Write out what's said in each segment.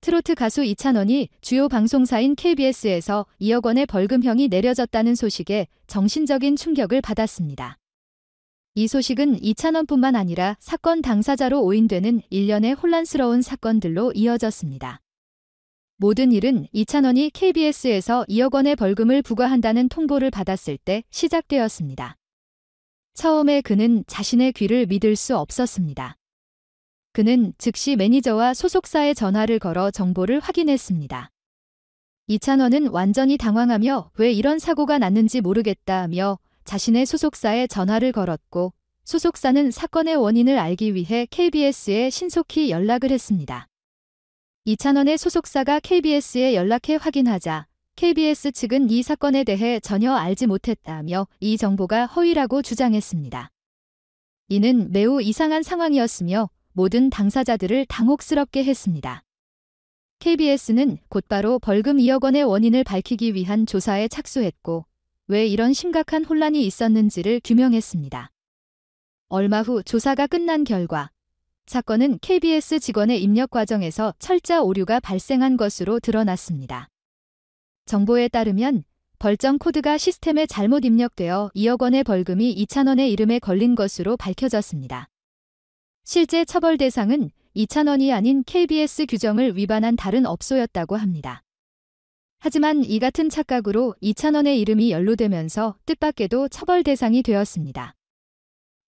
트로트 가수 이찬원이 주요 방송사인 KBS에서 2억 원의 벌금형이 내려졌다는 소식에 정신적인 충격을 받았습니다. 이 소식은 이찬원뿐만 아니라 사건 당사자로 오인되는 일련의 혼란스러운 사건들로 이어졌습니다. 모든 일은 이찬원이 KBS에서 2억 원의 벌금을 부과한다는 통보를 받았을 때 시작되었습니다. 처음에 그는 자신의 귀를 믿을 수 없었습니다. 그는 즉시 매니저와 소속사에 전화를 걸어 정보를 확인했습니다. 이찬원은 완전히 당황하며 왜 이런 사고가 났는지 모르겠다며 자신의 소속사에 전화를 걸었고 소속사는 사건의 원인을 알기 위해 KBS에 신속히 연락을 했습니다. 이찬원의 소속사가 KBS에 연락해 확인하자 KBS 측은 이 사건에 대해 전혀 알지 못했다며 이 정보가 허위라고 주장했습니다. 이는 매우 이상한 상황이었으며 모든 당사자들을 당혹스럽게 했습니다. KBS는 곧바로 벌금 2억 원의 원인을 밝히기 위한 조사에 착수했고 왜 이런 심각한 혼란이 있었는지를 규명했습니다. 얼마 후 조사가 끝난 결과 사건은 KBS 직원의 입력 과정에서 철자 오류가 발생한 것으로 드러났습니다. 정보에 따르면 벌점 코드가 시스템에 잘못 입력되어 2억 원의 벌금이 이찬원의 이름에 걸린 것으로 밝혀졌습니다. 실제 처벌 대상은 이찬원이 아닌 KBS 규정을 위반한 다른 업소였다고 합니다. 하지만 이 같은 착각으로 이찬원의 이름이 연루되면서 뜻밖에도 처벌 대상이 되었습니다.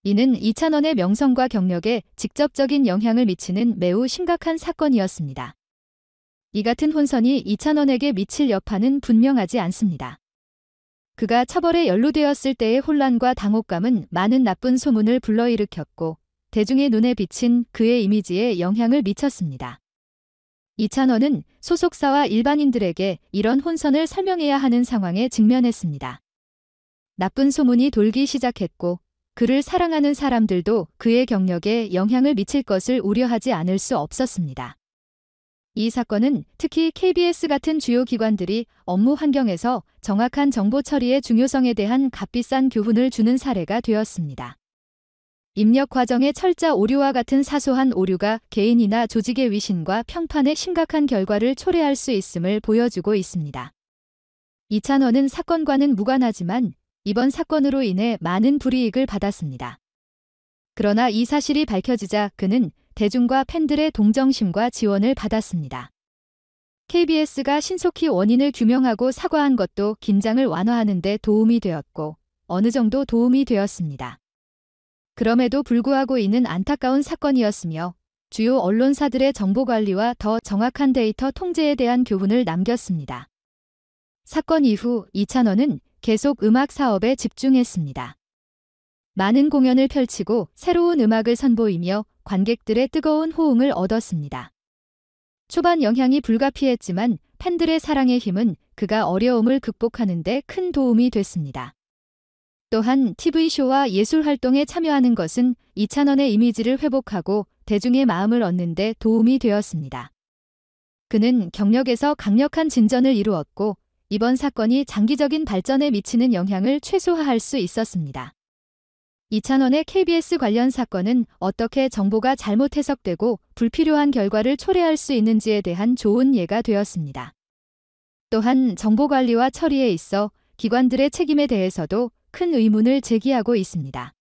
이는 이찬원의 명성과 경력에 직접적인 영향을 미치는 매우 심각한 사건이었습니다. 이 같은 혼선이 이찬원에게 미칠 여파는 분명하지 않습니다. 그가 처벌에 연루되었을 때의 혼란과 당혹감은 많은 나쁜 소문을 불러일으켰고 대중의 눈에 비친 그의 이미지에 영향을 미쳤습니다. 이찬원은 소속사와 일반인들에게 이런 혼선을 설명해야 하는 상황에 직면했습니다. 나쁜 소문이 돌기 시작했고 그를 사랑하는 사람들도 그의 경력에 영향을 미칠 것을 우려하지 않을 수 없었습니다. 이 사건은 특히 KBS 같은 주요 기관들이 업무 환경에서 정확한 정보 처리의 중요성에 대한 값비싼 교훈을 주는 사례가 되었습니다. 입력 과정의 철자 오류와 같은 사소한 오류가 개인이나 조직의 위신과 평판에 심각한 결과를 초래할 수 있음을 보여주고 있습니다. 이찬원은 사건과는 무관하지만 이번 사건으로 인해 많은 불이익을 받았습니다. 그러나 이 사실이 밝혀지자 그는 대중과 팬들의 동정심과 지원을 받았습니다. KBS가 신속히 원인을 규명하고 사과한 것도 긴장을 완화하는 데 도움이 되었고 어느 정도 도움이 되었습니다. 그럼에도 불구하고 이는 안타까운 사건이었으며 주요 언론사들의 정보 관리와 더 정확한 데이터 통제에 대한 교훈을 남겼습니다. 사건 이후 이찬원은 계속 음악 사업에 집중했습니다. 많은 공연을 펼치고 새로운 음악을 선보이며 관객들의 뜨거운 호응을 얻었습니다. 초반 영향이 불가피했지만 팬들의 사랑의 힘은 그가 어려움을 극복하는 데 큰 도움이 됐습니다. 또한 TV쇼와 예술 활동에 참여하는 것은 이찬원의 이미지를 회복하고 대중의 마음을 얻는 데 도움이 되었습니다. 그는 경력에서 강력한 진전을 이루었고 이번 사건이 장기적인 발전에 미치는 영향을 최소화할 수 있었습니다. 이찬원의 KBS 관련 사건은 어떻게 정보가 잘못 해석되고 불필요한 결과를 초래할 수 있는지에 대한 좋은 예가 되었습니다. 또한 정보 관리와 처리에 있어 기관들의 책임에 대해서도 큰 의문을 제기하고 있습니다.